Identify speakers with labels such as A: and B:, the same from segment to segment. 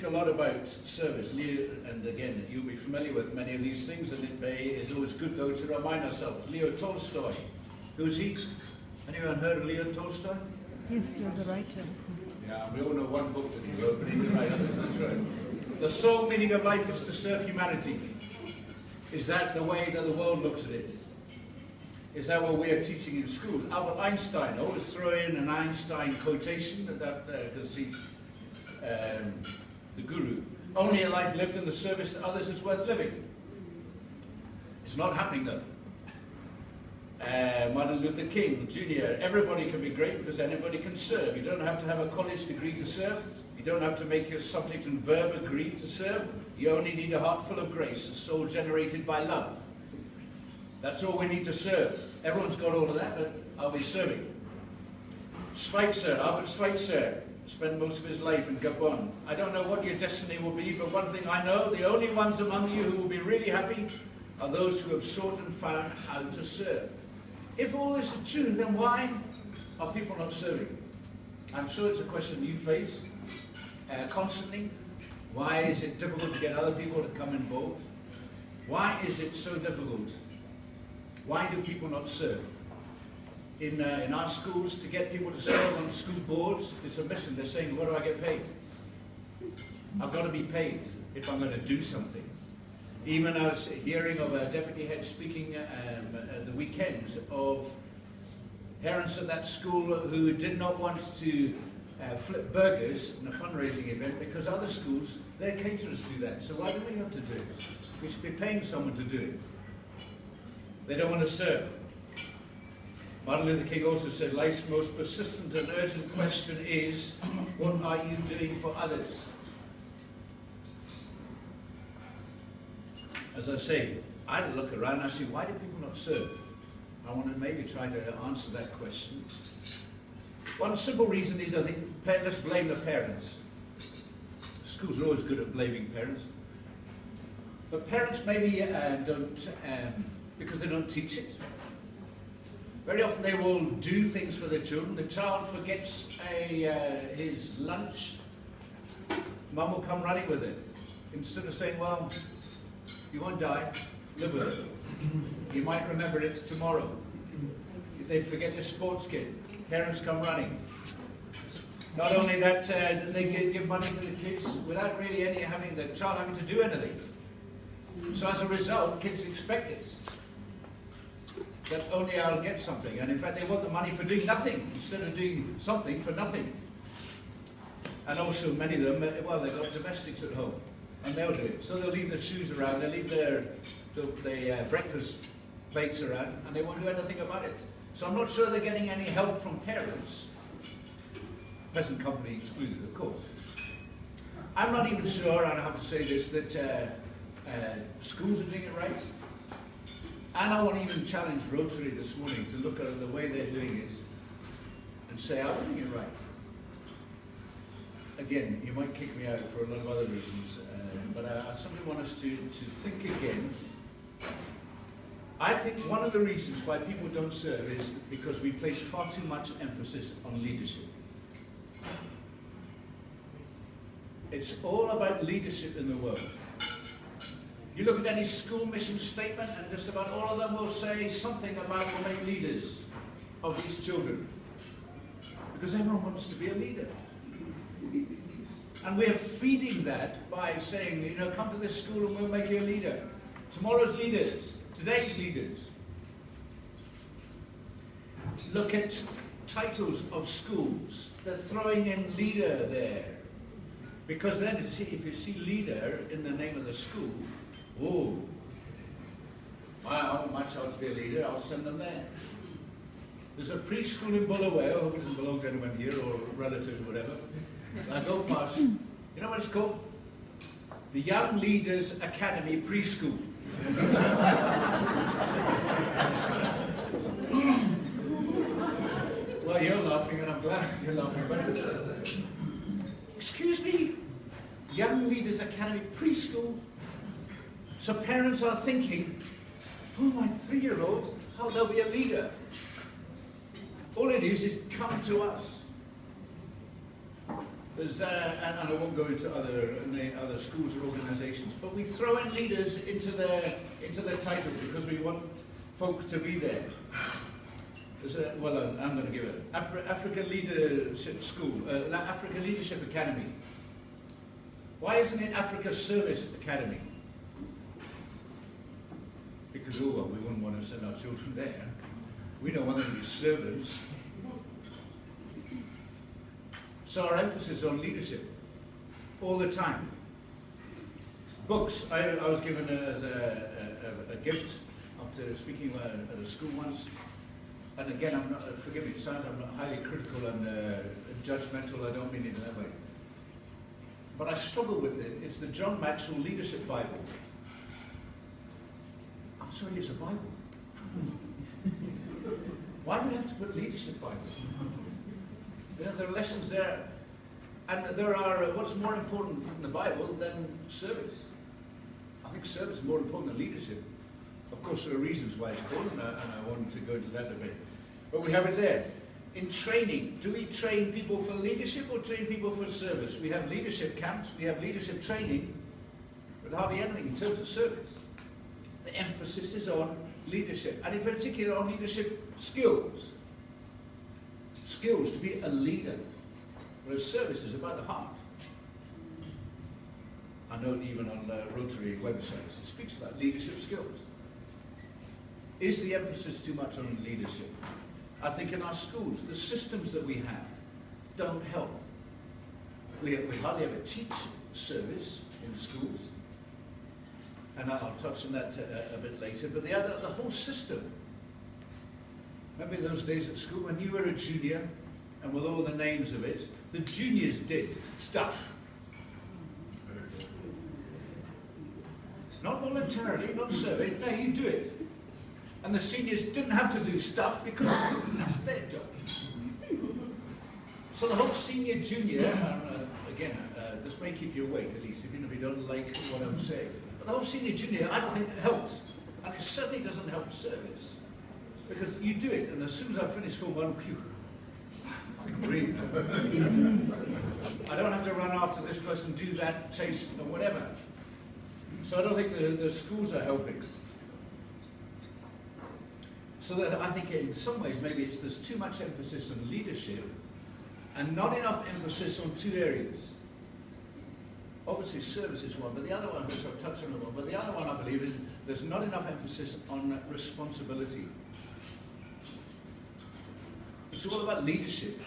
A: a lot about service. Leo, and again, you'll be familiar with many of these things, and it is always good, though, to remind ourselves. Leo Tolstoy. Who's he? Anyone heard of Leo Tolstoy?
B: Yes, he was a writer.
A: Yeah, we all know one book that he wrote, but he was right. That's right. The sole meaning of life is to serve humanity. Is that the way that the world looks at it? Is that what we are teaching in schools? Albert Einstein, always throw in an Einstein quotation, because he's the guru. Only a life lived in the service to others is worth living. It's not happening though. Martin Luther King Jr. Everybody can be great because anybody can serve. You don't have to have a college degree to serve. You don't have to make your subject and verb agree to serve. You only need a heart full of grace, a soul generated by love. That's all we need to serve. Everyone's got all of that, but are we serving? Schweitzer, Albert Schweitzer, spent most of his life in Gabon. I don't know what your destiny will be, but one thing I know, the only ones among you who will be really happy are those who have sought and found how to serve. If all this is true, then why are people not serving? I'm sure it's a question you face constantly. Why is it difficult to get other people to come involved? Why is it so difficult? Why do people not serve? In our schools, to get people to serve on school boards, it's a mission. They're saying, what do I get paid? I've got to be paid if I'm going to do something. Even I was hearing of a deputy head speaking at the weekends of parents at that school who did not want to flip burgers in a fundraising event because other schools, their caterers do that. So why do we have to do it? We should be paying someone to do it. They don't want to serve. Martin Luther King also said, life's most persistent and urgent question is, what are you doing for others? As I say, I look around and I see, why do people not serve? I want to maybe try to answer that question. One simple reason is, I think, let's blame the parents. Schools are always good at blaming parents. But parents maybe don't, because they don't teach it. Very often they will do things for their children. The child forgets his lunch. Mum will come running with it. Instead of saying, well, you won't die, live with it. You might remember it tomorrow. They forget their sports kit. Parents come running. Not only that, they give money to the kids without really having the child having to do anything. So as a result, kids expect this. That only I'll get something. And in fact, they want the money for doing nothing instead of doing something for nothing. And also many of them, well, they've got domestics at home. And they'll do it. So they'll leave their shoes around, they'll leave their breakfast plates around, and they won't do anything about it. So I'm not sure they're getting any help from parents. Present company excluded, of course. I'm not even sure, and I have to say this, that schools are doing it right. And I want to even challenge Rotary this morning to look at the way they're doing it and say, are we doing it right? Again, you might kick me out for a lot of other reasons, but I simply want us to think again. I think one of the reasons why people don't serve is because we place far too much emphasis on leadership. It's all about leadership in the world. You look at any school mission statement and just about all of them will say something about the main leaders of these children. Because everyone wants to be a leader. And we're feeding that by saying, you know, come to this school and we'll make you a leader. Tomorrow's leaders, today's leaders. Look at titles of schools. They're throwing in leader there. Because then if you see leader in the name of the school, oh, I want my child to be a leader, I'll send them there. There's a preschool in Bulawayo, I hope it doesn't belong to anyone here or relatives or whatever. I go past, you know what it's called? The Young Leaders Academy Preschool. Well, you're laughing and I'm glad you're laughing, but excuse me, Young Leaders Academy Preschool? So parents are thinking, oh, my 3-year-old, how they'll be a leader. All it is come to us. There's, and I won't go into other schools or organisations, but we throw in leaders into their title because we want folk to be there. I'm going to give it Africa Leadership School, Africa Leadership Academy. Why isn't it Africa Service Academy? Because, we wouldn't want to send our children there. We don't want them to be servants. So our emphasis on leadership all the time. Books. I was given as a gift after speaking at a school once. And again, I'm not, forgive me, it sounds I'm not highly critical and judgmental. I don't mean it in that way. But I struggle with it. It's the John Maxwell Leadership Bible. I'm sorry, it's a Bible. Why do you have to put Leadership Bible? There are lessons there. And there are, what's more important from the Bible than service? I think service is more important than leadership. Of course, there are reasons why it's called, and I want to go into that debate. But we have it there. In training, do we train people for leadership or train people for service? We have leadership camps, we have leadership training, but hardly anything in terms of service. The emphasis is on leadership, and in particular on leadership skills. Skills to be a leader, whereas service is about the heart. I know even on Rotary websites, it speaks about leadership skills. Is the emphasis too much on leadership? I think in our schools, the systems that we have don't help. We hardly ever teach service in schools, and I'll touch on that a bit later, but the whole system. Remember those days at school when you were a junior, and with all the names of it, the juniors did stuff. Not voluntarily, not serving, no, you do it. And the seniors didn't have to do stuff because that's their job. So the whole senior, junior, again, this may keep you awake at least, even if you don't like what I'm saying. But the whole senior, junior, I don't think it helps. And it certainly doesn't help service. Because you do it, and as soon as I finish Form 1, I can breathe now. I don't have to run after this person, do that, chase, or whatever. So I don't think the schools are helping. So that I think in some ways maybe there's too much emphasis on leadership and not enough emphasis on two areas. Obviously service is one, but the other one, which I've touched on, but the other one I believe is there's not enough emphasis on responsibility. It's all about leadership.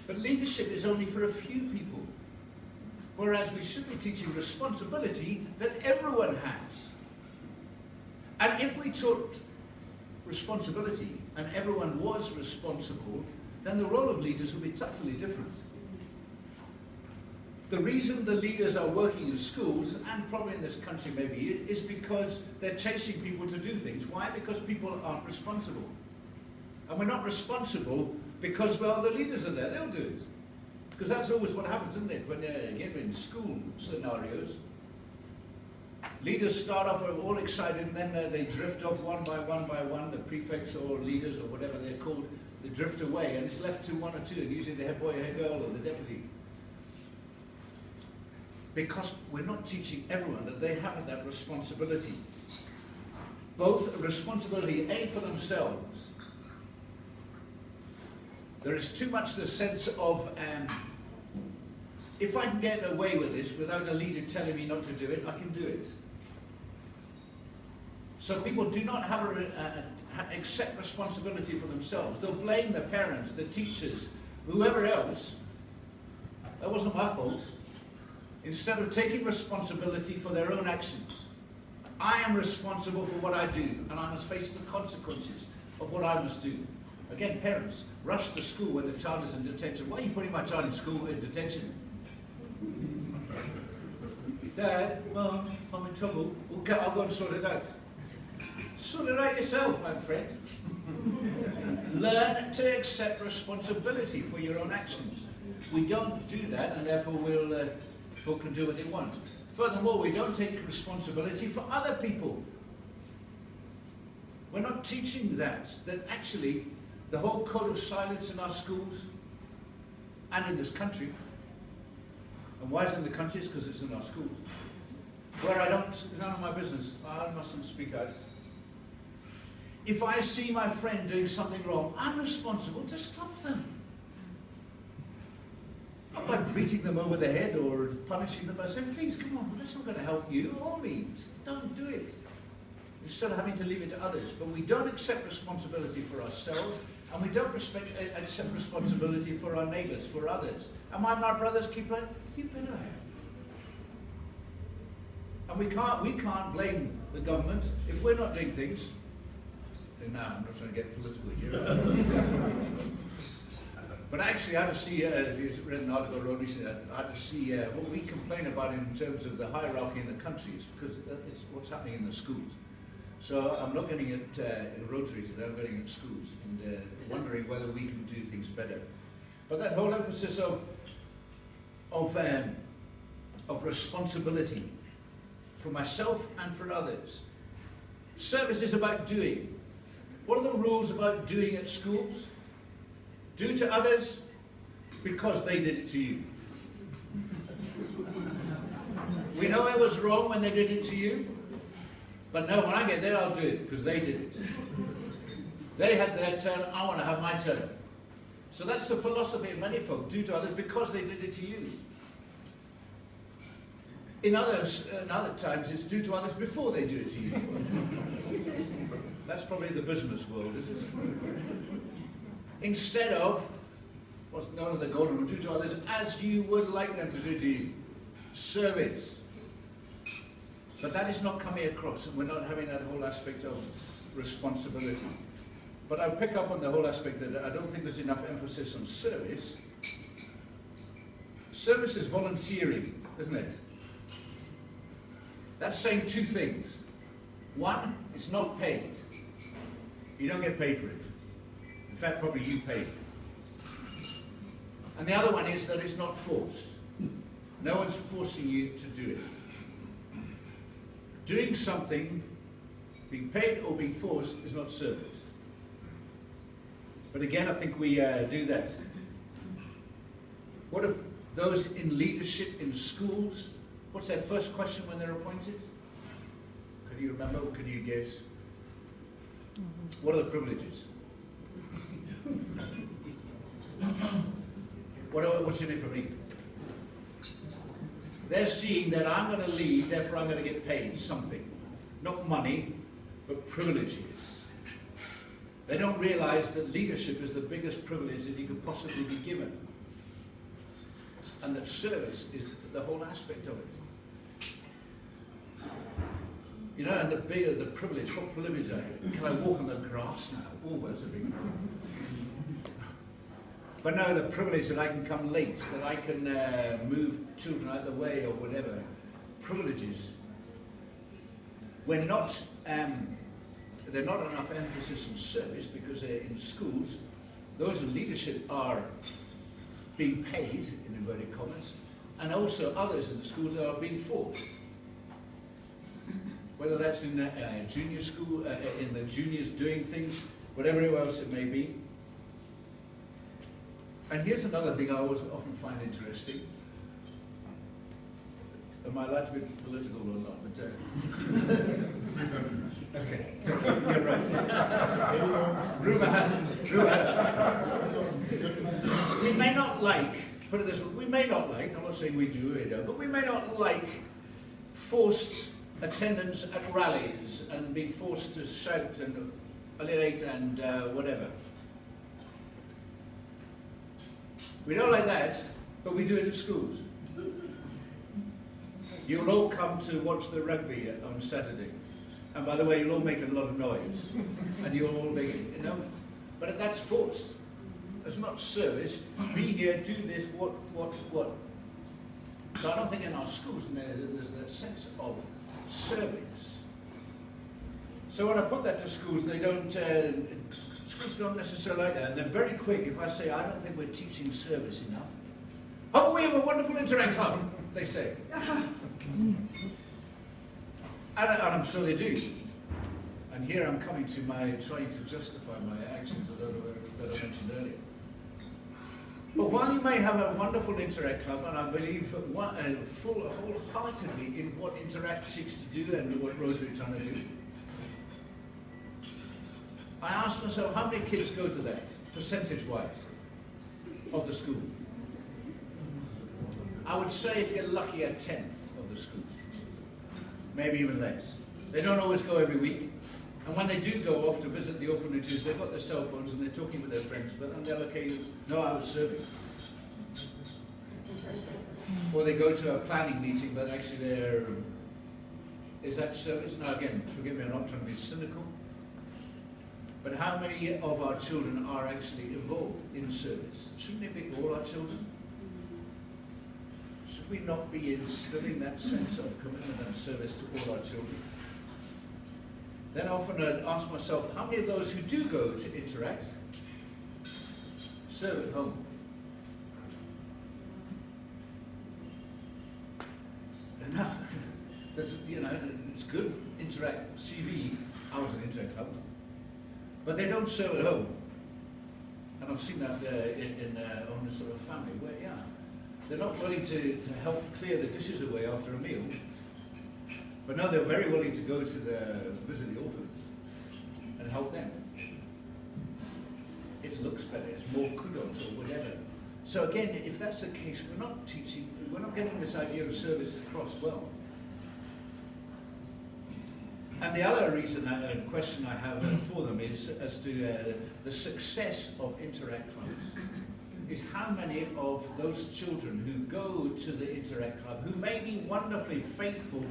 A: But leadership is only for a few people. Whereas we should be teaching responsibility that everyone has. And if we taught responsibility and everyone was responsible, then the role of leaders would be totally different. The reason the leaders are working in schools, and probably in this country maybe, is because they're chasing people to do things. Why? Because people aren't responsible. And we're not responsible because, well, the leaders are there, they'll do it. Because that's always what happens, isn't it? When again, in school scenarios, leaders start off all excited, and then they drift off one by one, the prefects or leaders or whatever they're called, they drift away, and it's left to one or two, and usually the head boy, head girl, or the deputy. Because we're not teaching everyone that they have that responsibility. Both responsibility, A, for themselves. There is too much the sense of, if I can get away with this without a leader telling me not to do it, I can do it. So people do not have accept responsibility for themselves. They'll blame the parents, the teachers, whoever else. That wasn't my fault. Instead of taking responsibility for their own actions. I am responsible for what I do, and I must face the consequences of what I must do. Again, parents, rush to school when the child is in detention. Why are you putting my child in school in detention? Dad, Mom, I'm in trouble. Okay, I'll go and sort it out. Sort it out yourself, my friend. Learn to accept responsibility for your own actions. We don't do that, and therefore folk can do what they want. Furthermore, we don't take responsibility for other people. We're not teaching that actually the whole code of silence in our schools and in this country And why is it in the countries? Because it's in our schools. Where I don't, it's none of my business. I mustn't speak out. If I see my friend doing something wrong, I'm responsible to stop them. Not by beating them over the head or punishing them by saying, please, come on, that's not going to help you or me. Don't do it. Instead of having to leave it to others. But we don't accept responsibility for ourselves, and we don't accept responsibility for our neighbours, for others. Am I my brother's keeper? You bet I am. And we can't blame the government if we're not doing things. Now, I'm not trying to get political here. But actually, I had to see, if you've read an article I wrote recently, I had to see what we complain about in terms of the hierarchy in the countries, because it's what's happening in the schools. So I'm looking at Rotary today, I'm looking at schools, and wondering whether we can do things better. But that whole emphasis of responsibility for myself and for others. Service is about doing. What are the rules about doing at schools? Do to others because they did it to you. We know it was wrong when they did it to you, but no, when I get there, I'll do it because they did it. They had their turn, I want to have my turn. So that's the philosophy of many folk. Do to others because they did it to you. In other times, it's do to others before they do it to you. That's probably the business world, isn't it? Instead of what's known as the golden rule, do to others as you would like them to do to you. Service. But that is not coming across, and we're not having that whole aspect of responsibility. But I'll pick up on the whole aspect that I don't think there's enough emphasis on service. Service is volunteering, isn't it? That's saying two things. One, it's not paid. You don't get paid for it. In fact, probably you pay. And the other one is that it's not forced. No one's forcing you to do it. Doing something, being paid or being forced, is not service. But again, I think we do that. What of those in leadership in schools? What's their first question when they're appointed? Can you remember, or can you guess? What are the privileges? What's in it for me? They're seeing that I'm going to lead, therefore I'm going to get paid something. Not money, but privileges. They don't realize that leadership is the biggest privilege that you could possibly be given. And that service is the whole aspect of it. You know, and the bigger the privilege, what privilege are you? Can I walk on the grass now? Oh, that's a big one. But no, the privilege that I can come late, that I can move children out of the way or whatever. Privileges. We're not, there's not enough emphasis on service because in schools, those in leadership are being paid, in inverted commas, and also others in the schools are being forced. Whether that's in junior school, in the juniors doing things, whatever else it may be. And here's another thing I always often find interesting. Am I allowed to be political or not? But, okay, you're right. Rumour has it. We may not like, put it this way, we may not like, I'm not saying we do, but we may not like forced attendance at rallies and being forced to shout and alliterate and whatever. We don't like that, but we do it at schools. You'll all come to watch the rugby on Saturday. And by the way, you'll all make a lot of noise. And you'll all make, you know, but that's forced. It's not service. Be here, do this, what. So I don't think in our schools there's that sense of service. So when I put that to schools, they don't, schools don't necessarily like that. And they're very quick if I say, I don't think we're teaching service enough. Oh, we have a wonderful interact hub, they say. And I'm sure they do. And here I'm coming to trying to justify my actions that I mentioned earlier. But while you may have a wonderful Interact Club, and I believe wholeheartedly in what Interact seeks to do and what Rotary is trying to do, I asked myself, how many kids go to that, percentage-wise, of the school? I would say, if you're lucky, a tenth of the school. Maybe even less. They don't always go every week. And when they do go off to visit the orphanages, they've got their cell phones and they're talking with their friends, but on the other occasion, no, I was serving. Or they go to a planning meeting, but actually they're, is that service? Now again, forgive me, I'm not trying to be cynical, but how many of our children are actually involved in service? Shouldn't it be all our children? Should we not be instilling that sense of commitment and service to all our children? Then often I ask myself, how many of those who do go to Interact serve at home? And now, that's, you know, it's good, Interact CV, I was an Interact Club, but they don't serve at home. And I've seen that in own sort of family where, yeah, they're not willing to help clear the dishes away after a meal, but now they're very willing to go to visit the orphans and help them. It looks better, it's more kudos or whatever. So again, if that's the case, we're not teaching, we're not getting this idea of service across well. And the other reason, question I have for them is as to the success of Interact Clubs. Is how many of those children who go to the Interact Club, who may be wonderfully faithful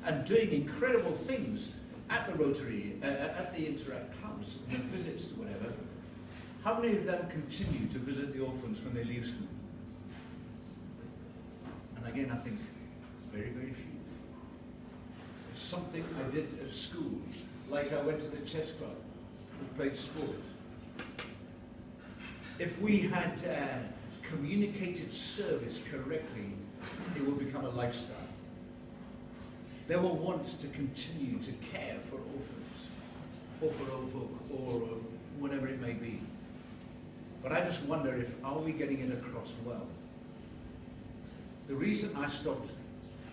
A: and doing incredible things at the Rotary, at the Interact Clubs, and visits to whatever, how many of them continue to visit the orphans when they leave school? And again, I think very, very few. It's something I did at school, like I went to the chess club, we played sport. If we had communicated service correctly, it will become a lifestyle. They will want to continue to care for orphans, or for old folk, or whatever it may be. But I just wonder if, are we getting it across well? The reason I stopped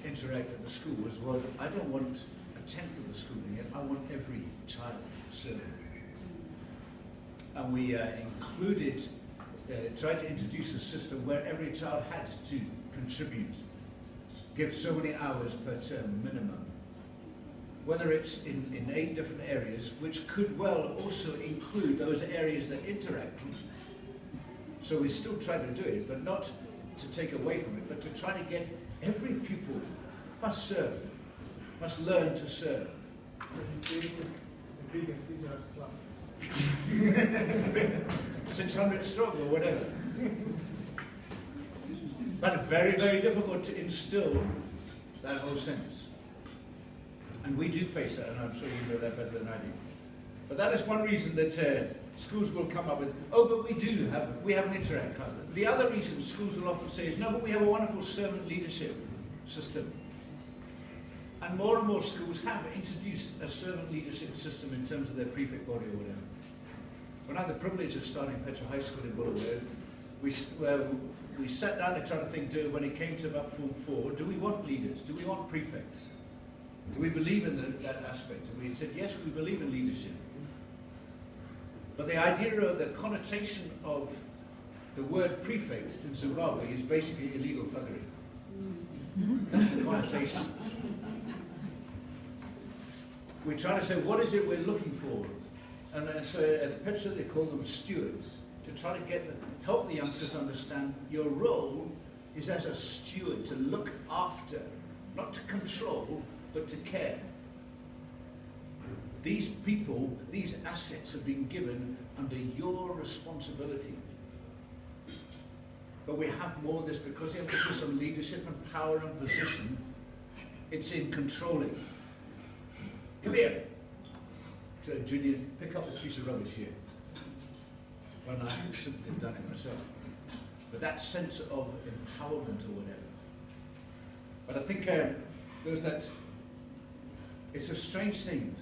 A: Interact at the school was, well, I don't want a tenth of the schooling yet, I want every child serving. And we included, tried to introduce a system where every child had to contribute, give so many hours per term minimum. Whether it's in 8 different areas, which could well also include those areas that interact. So we still try to do it, but not to take away from it, but to try to get every pupil must serve, must learn to serve.
C: The biggest Interact club.
A: 600 strong or whatever. But very, very difficult to instill that whole sense. And we do face that, and I'm sure you know that better than I do. But that is one reason that schools will come up with, oh, but we have an Interact club. The other reason schools will often say is, no, but we have a wonderful servant leadership system. And more schools have introduced a servant leadership system in terms of their prefect body or whatever. When I had the privilege of starting Petra High School in Bulawayo, we sat down and tried to think, when it came to about Form 4, do we want leaders? Do we want prefects? Do we believe in that aspect? And we said, yes, we believe in leadership. But the idea of the connotation of the word prefect in Zimbabwe is basically illegal thuggery. That's the connotation. We try to say, what is it we're looking for? And so at Petra they call them stewards, to try to help the youngsters understand your role is as a steward, to look after, not to control, but to care. These people, these assets have been given under your responsibility. But we have more of this because the emphasis on leadership and power and position, it's in controlling. Come here. To Junior, pick up this piece of rubbish here. Well, I shouldn't have done it myself. But that sense of empowerment or whatever. But I think there's that, it's a strange thing.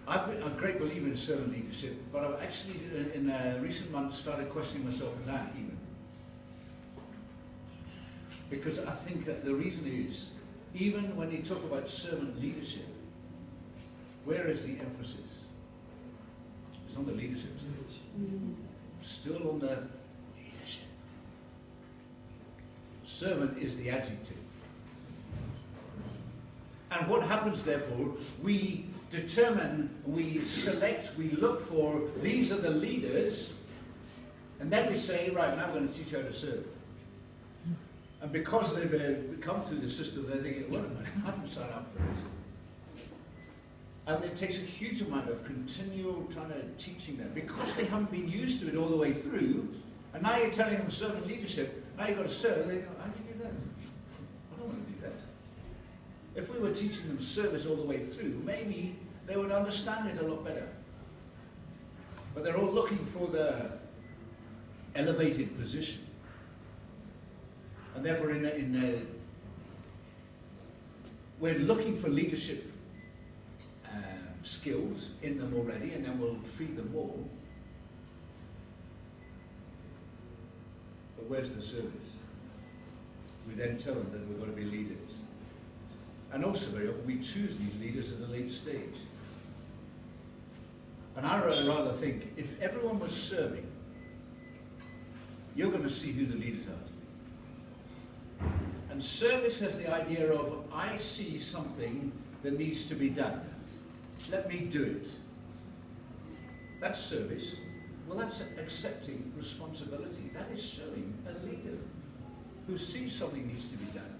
A: I've been a great believer in servant leadership, but I've actually, in recent months, started questioning myself in that even. Because I think the reason is, even when you talk about servant leadership, where is the emphasis? It's on the leadership stage. Still on the leadership. Servant is the adjective. And what happens, therefore, we determine, we select, we look for, these are the leaders, and then we say, right, now I'm going to teach you how to serve. And because they've come through the system, they're thinking, wait a minute, I haven't signed up for this. And it takes a huge amount of continual trying to teaching them, because they haven't been used to it all the way through, and now you're telling them servant leadership, now you've got to serve, they go, how do you do that? I don't want to do that. If we were teaching them service all the way through, maybe they would understand it a lot better. But they're all looking for the elevated position. And therefore, we're looking for leadership skills in them already, and then we'll feed them more. But where's the service? We then tell them that we've got to be leaders. And also, very often, we choose these leaders at a late stage. And I rather think, if everyone was serving, you're going to see who the leaders are. And service has the idea of, I see something that needs to be done. Let me do it. That's service. Well, that's accepting responsibility. That is showing a leader who sees something needs to be done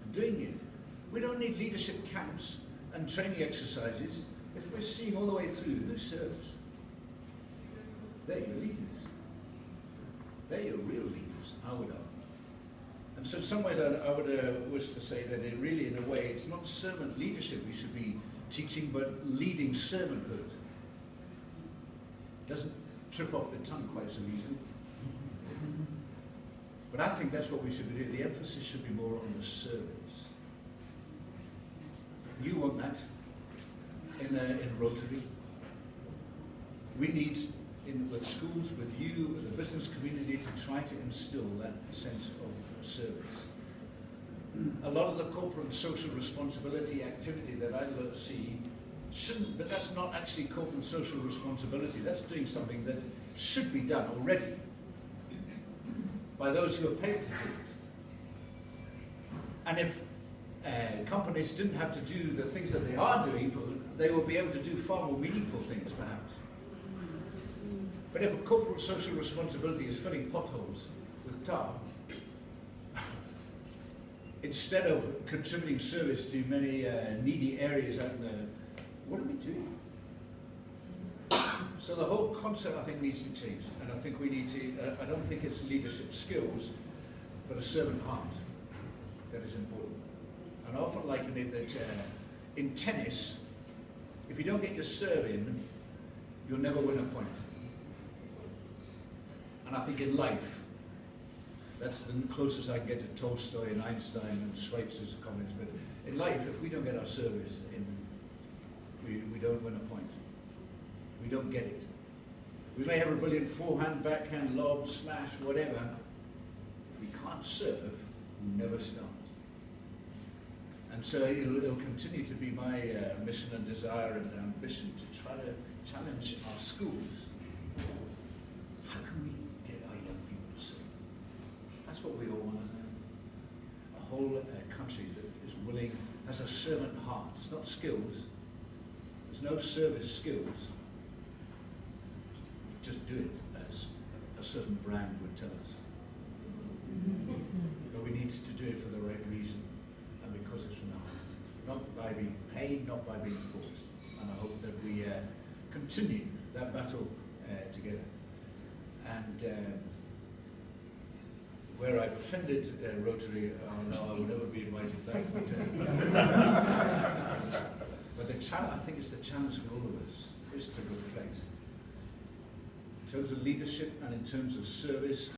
A: and doing it. We don't need leadership camps and training exercises if we're seeing all the way through who serves. They're your leaders. They're your real leaders, I would argue. And so in some ways I would wish to say that it really, in a way, it's not servant leadership we should be teaching, but leading servanthood. Doesn't trip off the tongue quite so easily. But I think that's what we should be doing. The emphasis should be more on the service. You want that in Rotary. We need, with schools, with you, with the business community, to try to instill that sense of service. A lot of the corporate and social responsibility activity that I see shouldn't, but that's not actually corporate and social responsibility. That's doing something that should be done already by those who are paid to do it. And if companies didn't have to do the things that they are doing, they will be able to do far more meaningful things, perhaps. But if a corporate social responsibility is filling potholes with tar, instead of contributing service to many needy areas out in the, what are we doing? So the whole concept, I think, needs to change. And I think we need to, I don't think it's leadership skills, but a servant heart that is important. And I often liken it that in tennis, if you don't get your serve in, you'll never win a point. And I think in life, that's the closest I can get to Tolstoy and Einstein and Schweitzer's comments. But in life, if we don't get our service in, we don't win a point. We don't get it. We may have a brilliant forehand, backhand, lob, smash, whatever. If we can't serve, we never start. And so it'll continue to be my mission and desire and ambition to try to challenge our schools. How can we get our young people to serve? That's what we all want, isn't it? A whole country that is willing, has a servant heart. It's not skills. There's no service skills. Just do it as a certain brand would tell us. But we need to do it for the right reason, and because it's from the heart. Not by being paid, not by being forced. And I hope that we continue that battle together. And where I've offended Rotary, no, I will never be invited back. But the challenge, I think it's the challenge for all of us, is to reflect. In terms of leadership and in terms of service,